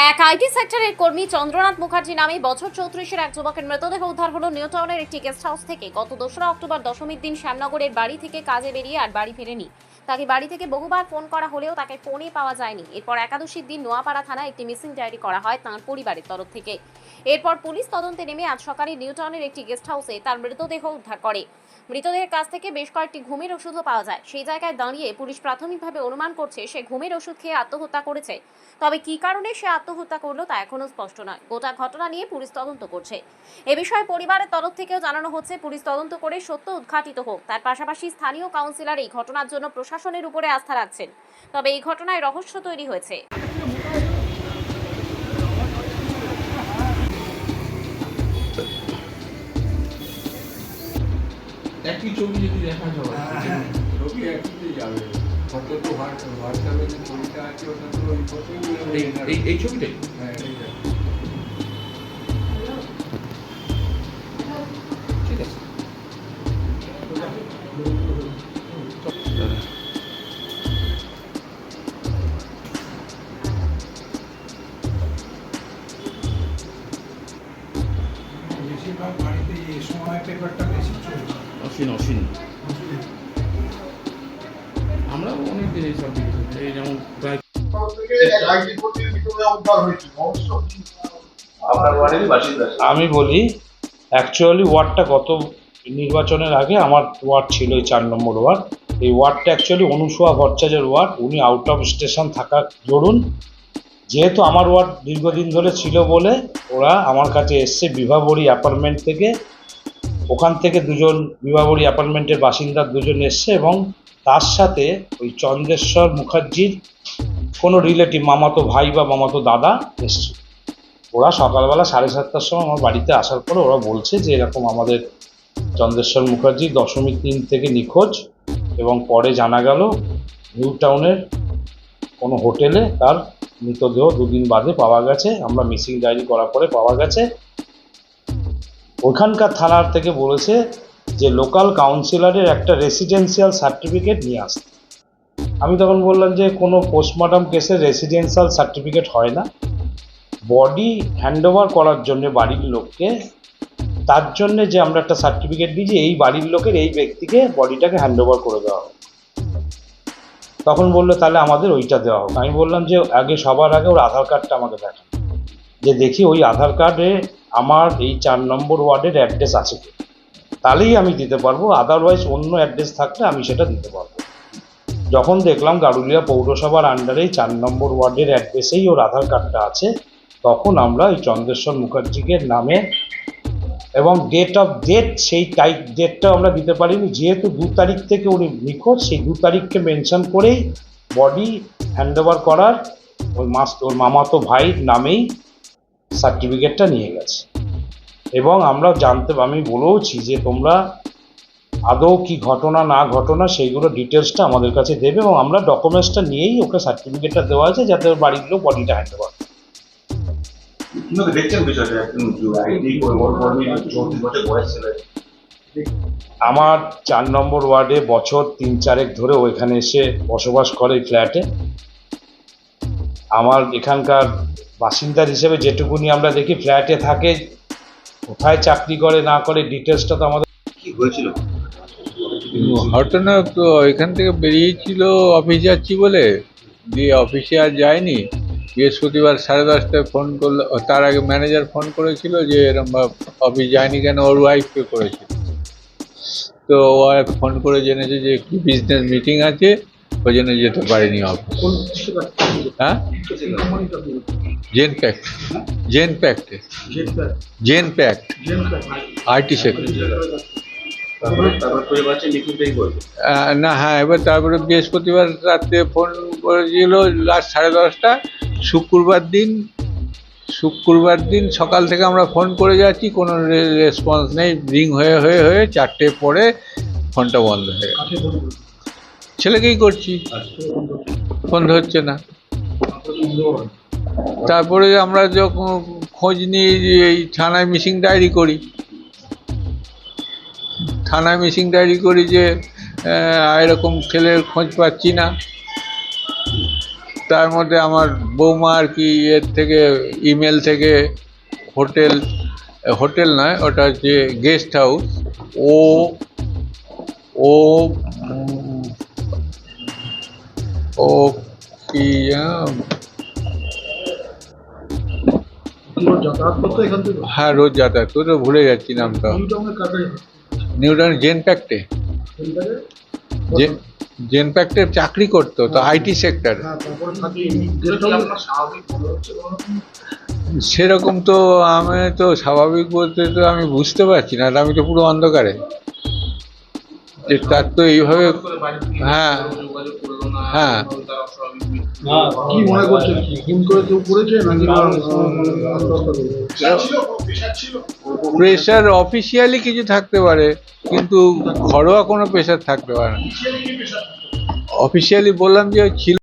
এক আইটি সেক্টরের কর্মী চন্দ্রনাথ মুখার্জি নামে বছর 34-এর এক যুবকের মৃতদেহ উদ্ধার হলো নিউ টাউনের একটি গেস্ট হাউস থেকে। গত 2রা অক্টোবর দশমীর দিন শ্যামনগরের বাড়ি থেকে কাজে বেরিয়ে আর বাড়ি ফেরেনি। তাকে বাড়ি থেকে বহুবার ফোন করা হলেও তাকে ফোনে পাওয়া যায়নি। এরপর একাদশীর দিন নোয়াপাড়া থানায় একটি মিসিং ডায়েরি করা হয় তাঁর পরিবারের তরফ থেকে। এরপর পুলিশ তদন্তে নেমে আজ সকালে নিউ টাউনের একটি গেস্ট হাউসে তার মৃতদেহ উদ্ধার করে। মৃতদেহের কাছ থেকে বেশ কয়েকটি ঘুমের ওষুধও পাওয়া যায়। সেই জায়গায় দাঁড়িয়ে পুলিশ প্রাথমিকভাবে অনুমান করছে সে ঘুমের ওষুধ খেয়ে আত্মহত্যা করেছে। তবে কী কারণে সে আত্মহত্যা করলো তা এখনো স্পষ্ট নয়। গোটা ঘটনা নিয়ে পুলিশ তদন্ত করছে। এ বিষয়ে পরিবারের তরফ থেকেও জানানো হচ্ছে পুলিশ তদন্ত করে সত্য উদ্ঘাটিত হোক। তার পাশাপাশি স্থানীয় কাউন্সিলর এই ঘটনার জন্য প্রশাসনের উপরে আস্থা রাখছেন। তবে এই ঘটনায় রহস্য তৈরি হয়েছে। একই ছবি যদি দেখা যায় ছবি একই যাবে ফটো তো হোয়াটসঅ্যাপে যে ছবিটা আছে ওটা তো ওই ফটোই এই ছবিটাই। হ্যাঁ এইটা ঠিক আছে। বেশিরভাগ বাড়িতে এই সময় পেপারটা বেশি চলছে। অসীন আমরা অনেক দিন এইসব দেখেছি, এই যেমন প্রায় আমি বলি অ্যাকচুয়ালি ওয়ার্ডটা গত নির্বাচনের আগে আমার ওয়ার্ড ছিল এই 4 নম্বর ওয়ার্ড। এই ওয়ার্ডটা অ্যাকচুয়ালি অনুসুয়া ভট্টাচার্যের ওয়ার্ড। উনি আউট অফ স্টেশন থাকার দরুন যেহেতু আমার ওয়ার্ড দীর্ঘদিন ধরে ছিল বলে ওরা আমার কাছে এসছে বিভাবরী অ্যাপার্টমেন্ট থেকে। ওখান থেকে দুজন বিভাবরী অ্যাপার্টমেন্টের বাসিন্দা দুজন এসছে এবং তার সাথে ওই চন্দ্রেশ্বর মুখার্জির কোনো রিলেটিভ মামাতো ভাই বা মামাতো দাদা এসছে। ওরা সকালবেলা 7:30টার সময় আমার বাড়িতে আসার পরে ওরা বলছে যে এরকম আমাদের চন্দ্রেশ্বর মুখার্জি দশমীর দিন থেকে নিখোঁজ এবং পরে জানা গেল নিউ টাউনের কোনো হোটেলে তার মৃতদেহ 2 দিন বাদে পাওয়া গেছে। আমরা মিসিং ডায়েরি করার পরে পাওয়া গেছে। ওখানকার থানার থেকে বলেছে যে লোকাল কাউন্সিলরের একটা রেসিডেন্সিয়াল সার্টিফিকেট নিয়ে আসতে। আমি তখন বললাম যে কোনো পোস্টমর্টম কেসে রেসিডেন্সিয়াল সার্টিফিকেট হয় না, বডি হ্যান্ডওভার করার জন্য বাড়ির লোককে, তার জন্য যে আমরা একটা সার্টিফিকেট দিই যে এই বাড়ির লোকের এই ব্যক্তিকে বডিটাকে হ্যান্ডওভার করে দেওয়া হবে। তখন বললো তাহলে আমাদের ওইটা দেওয়া হোক। আমি বললাম যে আগে সবার আগে ওর আধার কার্ডটা আমাকে দেখান, যে দেখি ওই আধার কার্ডে আমার এই 4 নম্বর ওয়ার্ডের অ্যাড্রেস আছে কি, তাহলেই আমি দিতে পারবো। আদারওয়াইজ অন্য অ্যাড্রেস থাকলে আমি সেটা দিতে পারবো। যখন দেখলাম গারুলিয়া পৌরসভার আন্ডারেই 4 নম্বর ওয়ার্ডের অ্যাড্রেসেই ওর আধার কার্ডটা আছে, তখন আমরা এই চন্দ্রেশ্বর মুখার্জিকে নামে এবং ডেট অফ ডেট সেই ডেটটা আমরা দিতে পারিনি, যেহেতু 2 তারিখ থেকে উনি নিখোঁজ সেই 2 তারিখকে মেনশন করেই বডি হ্যান্ডওভার করার ওর মামাতো ভাইয়ের নামেই সার্টিফিকেটটা নিয়ে গেছে। এবং আমরা আমি বলেওছি যে তোমরা আদৌ কি ঘটনা না ঘটনা সেইগুলো ডিটেলসটা আমাদের কাছে দেবে এবং আমরা ডকুমেন্টসটা নিয়েই ওকে সার্টিফিকেটটা দেওয়া আছে যাতে ওর বাড়ির লোক বডিটা হ্যান্ডওভার। আমার 4 নম্বর ওয়ার্ডে বছর 3-4 ধরে ওইখানে এসে বসবাস করে ফ্ল্যাটে। আমার এখানকার বাসিন্দার হিসেবে যেটুকুনি আমরা দেখি ফ্ল্যাটে থাকে, কোথায় চাকরি করে না করে ডিটেলসটা তো আমাদের। কি হয়েছিল ঘটনা তো এখান থেকে বেরিয়েছিল অফিস যাচ্ছি বলে, দিয়ে অফিসে আর যায়নি। বৃহস্পতিবার 10:30টায় ফোন করলো, তার আগে ম্যানেজার ফোন করেছিল যে এরকম অফিস যায়নি কেন, ওর ওয়াইফকে করেছিল। তো ওয়াইফ ফোন করে জেনেছে যে একটু বিজনেস মিটিং আছে, ওই জন্য যেতে পারিনি অফিস। হ্যাঁ, জেন প্যাক্ট আইটি সেক্টর। না, হ্যাঁ, এবার তারপরে বৃহস্পতিবার রাত্রে ফোন করেছিল লাস্ট 10:30টা। শুক্রবার দিন সকাল থেকে আমরা ফোন করে যাচ্ছি, কোনো রেসপন্স নেই। রিং হয়ে 4টে পরে ফোনটা বন্ধ হয়ে গেছে। ছেলেকেই করছি, ফোন ধরছে না। তারপরে আমরা যখন খোঁজ নিই এই থানায় মিসিং ডায়েরি করি যে এরকম ছেলের খোঁজ পাচ্ছি না। তার মধ্যে আমার বৌমা আর কি এর থেকে ইমেল থেকে হোটেল নয়, ওটা হচ্ছে গেস্ট হাউস, ও ও উম, ও কি যাতায়াত করতো এখান থেকে হ্যাঁ রোজ যাতায়াত তো ভুলে যাচ্ছি নামটা। নিউটাউন জেনপ্যাক্টে জেনপ্যাক্টে চাকরি করতো তো আইটি সেক্টর। সেরকম তো আমি তো স্বাভাবিক বলতে তো আমি বুঝতে পারছি না, আমি তো পুরো অন্ধকারে। যে তার তো এইভাবে হ্যাঁ হ্যাঁ কি মনে করছেন, খুন করে কেউ করেছে নাকি প্রেশার অফিসিয়ালি কিছু থাকতে পারে, কিন্তু ঘরোয়া কোনো প্রেশার থাকতে পারে না। অফিসিয়ালি বললাম যে ছিল